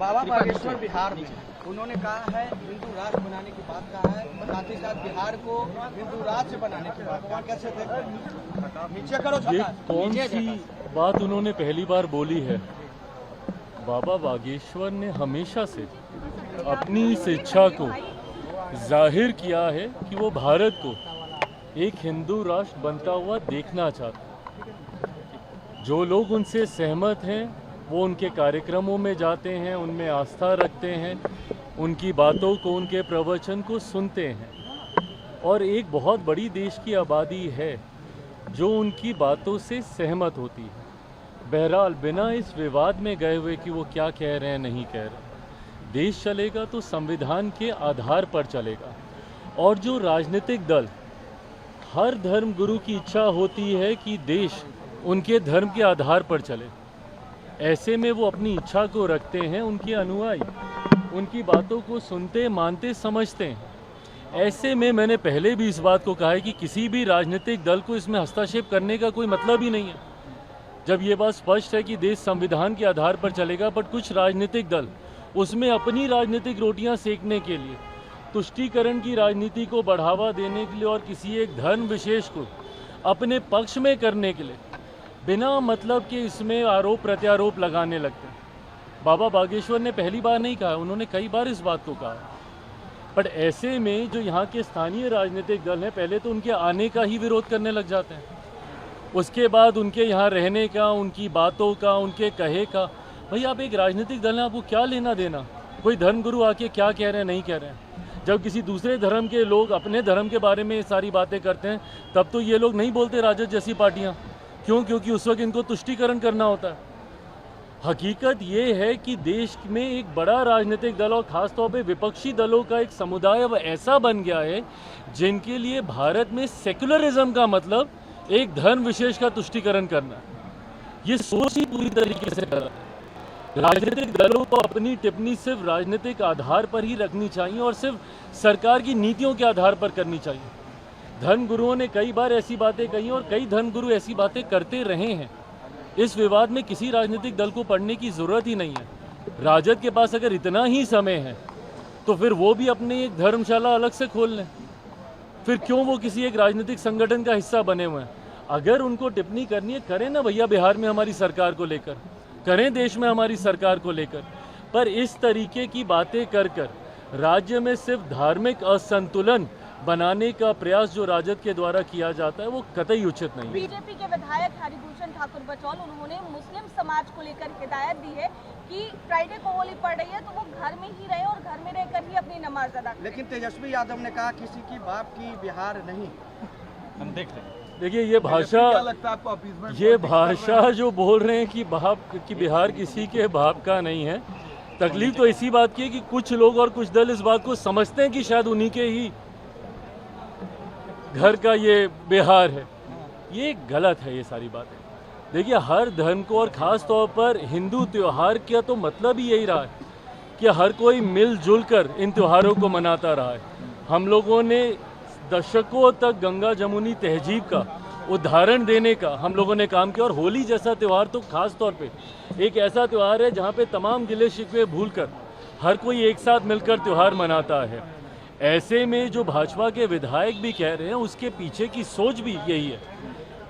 बाबा बागेश्वर बिहार में उन्होंने कहा है हिंदू राष्ट्र बनाने की बात कहा है, साथ ही साथ बिहार को हिंदू राज्य बनाने की बात कहा। कैसे देखते नीचे करो? ये कौन सी बात उन्होंने पहली बार बोली है? बाबा बागेश्वर ने हमेशा से अपनी इस इच्छा को जाहिर किया है कि वो भारत को एक हिंदू राष्ट्र बनता हुआ देखना चाहते। जो लोग उनसे सहमत हैं वो उनके कार्यक्रमों में जाते हैं, उनमें आस्था रखते हैं, उनकी बातों को, उनके प्रवचन को सुनते हैं। और एक बहुत बड़ी देश की आबादी है जो उनकी बातों से सहमत होती है। बहरहाल बिना इस विवाद में गए हुए कि वो क्या कह रहे हैं नहीं कह रहे, देश चलेगा तो संविधान के आधार पर चलेगा। और जो राजनीतिक दल, हर धर्म गुरु की इच्छा होती है कि देश उनके धर्म के आधार पर चले। ऐसे में वो अपनी इच्छा को रखते हैं, उनके अनुयायी उनकी बातों को सुनते, मानते, समझते हैं। ऐसे में मैंने पहले भी इस बात को कहा है कि किसी भी राजनीतिक दल को इसमें हस्तक्षेप करने का कोई मतलब ही नहीं है। जब ये बात स्पष्ट है कि देश संविधान के आधार पर चलेगा, बट कुछ राजनीतिक दल उसमें अपनी राजनीतिक रोटियां सेकने के लिए, तुष्टीकरण की राजनीति को बढ़ावा देने के लिए और किसी एक धर्म विशेष को अपने पक्ष में करने के लिए बिना मतलब के इसमें आरोप प्रत्यारोप लगाने लगते हैं। बाबा बागेश्वर ने पहली बार नहीं कहा, उन्होंने कई बार इस बात को कहा। बट ऐसे में जो यहाँ के स्थानीय राजनीतिक दल हैं, पहले तो उनके आने का ही विरोध करने लग जाते हैं, उसके बाद उनके यहाँ रहने का, उनकी बातों का, उनके कहे का। भाई आप एक राजनीतिक दल हैं, आपको क्या लेना देना कोई धर्मगुरु आके क्या कह रहे हैं नहीं कह रहे हैं। जब किसी दूसरे धर्म के लोग अपने धर्म के बारे में सारी बातें करते हैं तब तो ये लोग नहीं बोलते राजद जैसी पार्टियाँ। क्यों? क्योंकि उस वक्त इनको तुष्टीकरण करना होता है। हकीकत ये है कि देश में एक बड़ा राजनीतिक दल और ख़ासतौर पे विपक्षी दलों का एक समुदाय अब ऐसा बन गया है जिनके लिए भारत में सेक्युलरिज्म का मतलब एक धर्म विशेष का तुष्टीकरण करना है। ये सोच ही पूरी तरीके से गलत है। राजनीतिक दलों को अपनी टिप्पणी सिर्फ राजनीतिक आधार पर ही रखनी चाहिए और सिर्फ सरकार की नीतियों के आधार पर करनी चाहिए। धर्मगुरुओं ने कई बार ऐसी बातें कही और कई धर्मगुरु ऐसी बातें करते रहे हैं। इस विवाद में किसी राजनीतिक दल को पढ़ने की ज़रूरत ही नहीं है। राजद के पास अगर इतना ही समय है तो फिर वो भी अपनी एक धर्मशाला अलग से खोल लें। फिर क्यों वो किसी एक राजनीतिक संगठन का हिस्सा बने हुए हैं? अगर उनको टिप्पणी करनी है, करें ना भैया, बिहार में हमारी सरकार को लेकर, करें देश में हमारी सरकार को लेकर। पर इस तरीके की बातें कर कर राज्य में सिर्फ धार्मिक असंतुलन बनाने का प्रयास जो राजद के द्वारा किया जाता है वो कतई उचित नहीं है। बीजेपी के विधायक हरिभूषण ठाकुर बचौल, उन्होंने मुस्लिम समाज को लेकर हिदायत दी है कि फ्राइडे को होली पड़ रही है तो वो घर में ही रहे और घर में रहकर ही अपनी नमाज अदा करें। लेकिन तेजस्वी यादव ने कहा किसी की बाप की बिहार नहीं। हम देख रहे हैं। देखिए ये भाषा जो बोल रहे हैं कि बाप की बिहार किसी के बाप का नहीं है, तकलीफ तो इसी बात की है कि कुछ लोग और कुछ दल इस बात को समझते हैं कि शायद उन्हीं के ही घर का ये बिहार है। ये गलत है ये सारी बातें। देखिए हर धर्म को और ख़ास तौर पर हिंदू त्यौहार का तो मतलब ही यही रहा है कि हर कोई मिलजुल कर इन त्योहारों को मनाता रहा है। हम लोगों ने दशकों तक गंगा जमुनी तहजीब का उदाहरण देने का हम लोगों ने काम किया। और होली जैसा त्यौहार तो ख़ास तौर पे एक ऐसा त्यौहार है जहाँ पे तमाम गिले शिकवे भूल कर हर कोई एक साथ मिलकर त्यौहार मनाता है। ऐसे में जो भाजपा के विधायक भी कह रहे हैं उसके पीछे की सोच भी यही है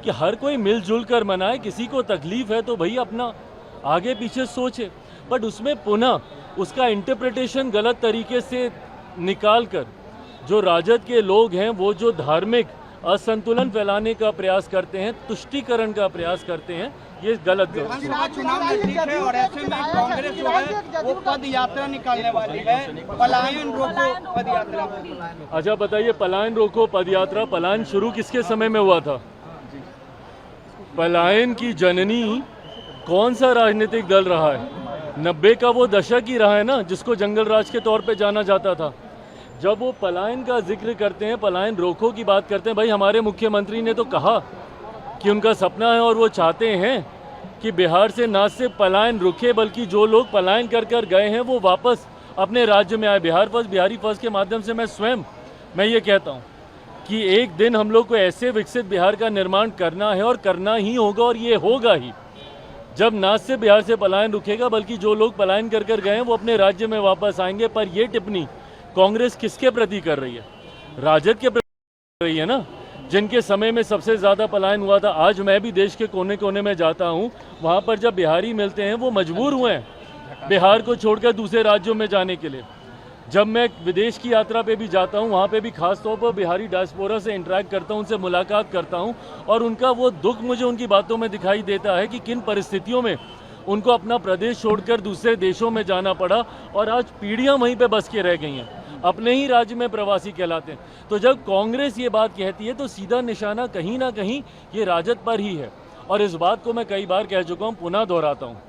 कि हर कोई मिलजुल कर मनाए। किसी को तकलीफ है तो भाई अपना आगे पीछे सोचे, बट उसमें पुनः उसका इंटरप्रिटेशन गलत तरीके से निकाल कर जो राजद के लोग हैं वो जो धार्मिक असंतुलन फैलाने का प्रयास करते हैं, तुष्टीकरण का प्रयास करते हैं, ये गलत है। विधानसभा चुनाव नजदीक है और ऐसे में कांग्रेस जो है वो पद यात्रा निकालने वाली है, पलायन रोको पद यात्रा। अच्छा बताइए, पलायन रोको पद यात्रा, पलायन शुरू किसके समय में हुआ था? पलायन की जननी कौन सा राजनीतिक दल रहा है? 90 का वो दशक ही रहा है ना जिसको जंगल राज के तौर पे जाना जाता था। जब वो पलायन का जिक्र करते हैं, पलायन रोको की बात करते हैं, भाई हमारे मुख्यमंत्री ने तो कहा कि उनका सपना है और वो चाहते हैं कि बिहार से ना सिर्फ पलायन रुके बल्कि जो लोग पलायन कर कर गए हैं वो वापस अपने राज्य में आए। बिहार फर्स्ट, बिहारी फर्स्ट के माध्यम से मैं ये कहता हूँ कि एक दिन हम लोग को ऐसे विकसित बिहार का निर्माण करना है और करना ही होगा और ये होगा ही। जब ना सिर्फ बिहार से पलायन रुकेगा बल्कि जो लोग पलायन कर कर गए हैं वो अपने राज्य में वापस आएंगे। पर ये टिप्पणी कांग्रेस किसके प्रति कर रही है? राजद के प्रति कर रही है ना, जिनके समय में सबसे ज़्यादा पलायन हुआ था। आज मैं भी देश के कोने कोने में जाता हूँ, वहाँ पर जब बिहारी मिलते हैं वो मजबूर हुए हैं बिहार को छोड़कर दूसरे राज्यों में जाने के लिए। जब मैं विदेश की यात्रा पे भी जाता हूँ, वहाँ पे भी खास तौर पर बिहारी डायस्पोरा से इंटरेक्ट करता हूँ, उनसे मुलाकात करता हूँ और उनका वो दुख मुझे उनकी बातों में दिखाई देता है कि किन परिस्थितियों में उनको अपना प्रदेश छोड़कर दूसरे देशों में जाना पड़ा और आज पीढ़ियाँ वहीं पे बस के रह गई हैं, अपने ही राज्य में प्रवासी कहलाते हैं। तो जब कांग्रेस ये बात कहती है तो सीधा निशाना कहीं ना कहीं ये राजद पर ही है। और इस बात को मैं कई बार कह चुका हूँ, पुनः दोहराता हूँ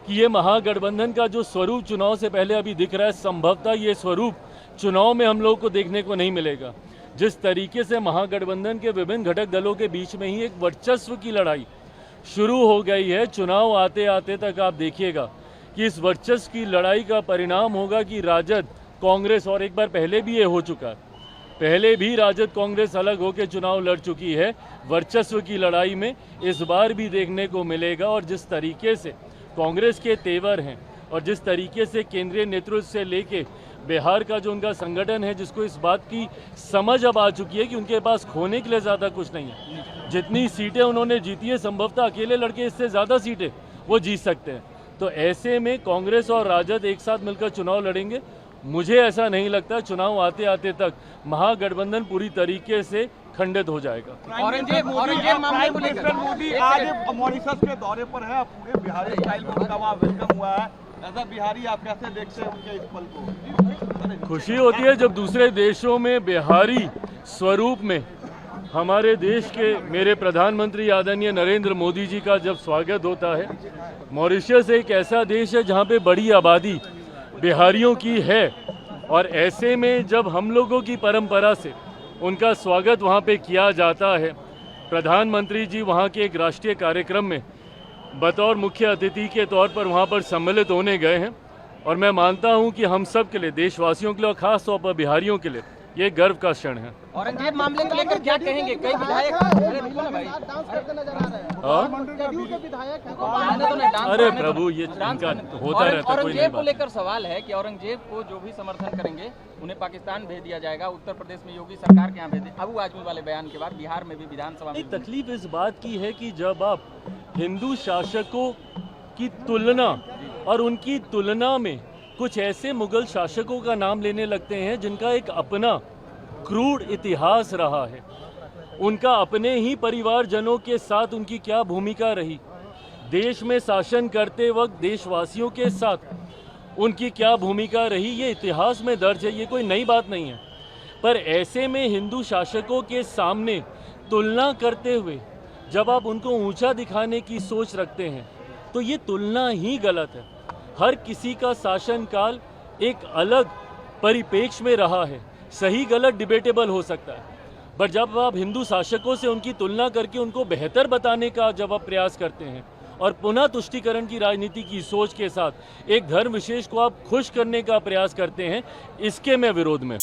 कि ये महागठबंधन का जो स्वरूप चुनाव से पहले अभी दिख रहा है, संभवतः ये स्वरूप चुनाव में हम लोग को देखने को नहीं मिलेगा। जिस तरीके से महागठबंधन के विभिन्न घटक दलों के बीच में ही एक वर्चस्व की लड़ाई शुरू हो गई है, चुनाव आते आते तक आप देखिएगा कि इस वर्चस्व की लड़ाई का परिणाम होगा कि राजद कांग्रेस, और एक बार पहले भी ये हो चुका है, पहले भी राजद कांग्रेस अलग होकर चुनाव लड़ चुकी है, वर्चस्व की लड़ाई में इस बार भी देखने को मिलेगा। और जिस तरीके से कांग्रेस के तेवर हैं और जिस तरीके से केंद्रीय नेतृत्व से लेके बिहार का जो उनका संगठन है, जिसको इस बात की समझ अब आ चुकी है कि उनके पास खोने के लिए ज़्यादा कुछ नहीं है। जितनी सीटें उन्होंने जीती है, संभवतः अकेले लड़के इससे ज़्यादा सीटें वो जीत सकते हैं। तो ऐसे में कांग्रेस और राजद एक साथ मिलकर चुनाव लड़ेंगे। मुझे ऐसा नहीं लगता चुनाव आते आते तक महागठबंधन पूरी तरीके से खंडित हो जाएगा। औरंगजेब मामले को लेकर मोदी आज मॉरिशस के दौरे पर है, पूरे बिहारी स्टाइल में उनका वहाँ वेलकम हुआ है। ऐसा बिहारी आप कैसे देखते हैं उनके इस पल को? खुशी होती है जब दूसरे देशों में बिहारी स्वरूप में हमारे देश के मेरे प्रधानमंत्री आदरणीय नरेंद्र मोदी जी का जब स्वागत होता है। मॉरिशस एक ऐसा देश है जहाँ पे बड़ी आबादी बिहारियों की है और ऐसे में जब हम लोगों की परंपरा से उनका स्वागत वहाँ पे किया जाता है, प्रधानमंत्री जी वहाँ के एक राष्ट्रीय कार्यक्रम में बतौर मुख्य अतिथि के तौर पर वहाँ पर सम्मिलित होने गए हैं और मैं मानता हूँ कि हम सब के लिए, देशवासियों के लिए और ख़ास तौर पर बिहारियों के लिए ये गर्व का क्षण है। औरंगजेब मामले को लेकर क्या कहेंगे? कई विधायक अरे प्रभु, ये इनका होता रहता, कोई नहीं को लेकर सवाल है कि औरंगजेब को जो भी समर्थन करेंगे उन्हें पाकिस्तान भेज दिया जाएगा, उत्तर प्रदेश में योगी सरकार के यहाँ भेज दिया। अबू आजमी वाले बयान के बाद बिहार में भी विधानसभा में तकलीफ इस बात की है कि जब आप हिंदू शासकों की तुलना और उनकी तुलना में कुछ ऐसे मुगल शासकों का नाम लेने लगते हैं जिनका एक अपना क्रूर इतिहास रहा है, उनका अपने ही परिवारजनों के साथ उनकी क्या भूमिका रही, देश में शासन करते वक्त देशवासियों के साथ उनकी क्या भूमिका रही, ये इतिहास में दर्ज है, ये कोई नई बात नहीं है। पर ऐसे में हिंदू शासकों के सामने तुलना करते हुए जब आप उनको ऊंचा दिखाने की सोच रखते हैं तो ये तुलना ही गलत है। हर किसी का शासनकाल एक अलग परिप्रेक्ष्य में रहा है, सही गलत डिबेटेबल हो सकता है, पर जब आप हिंदू शासकों से उनकी तुलना करके उनको बेहतर बताने का जब आप प्रयास करते हैं और पुनः तुष्टीकरण की राजनीति की सोच के साथ एक धर्म विशेष को आप खुश करने का प्रयास करते हैं, इसके मैं विरोध में।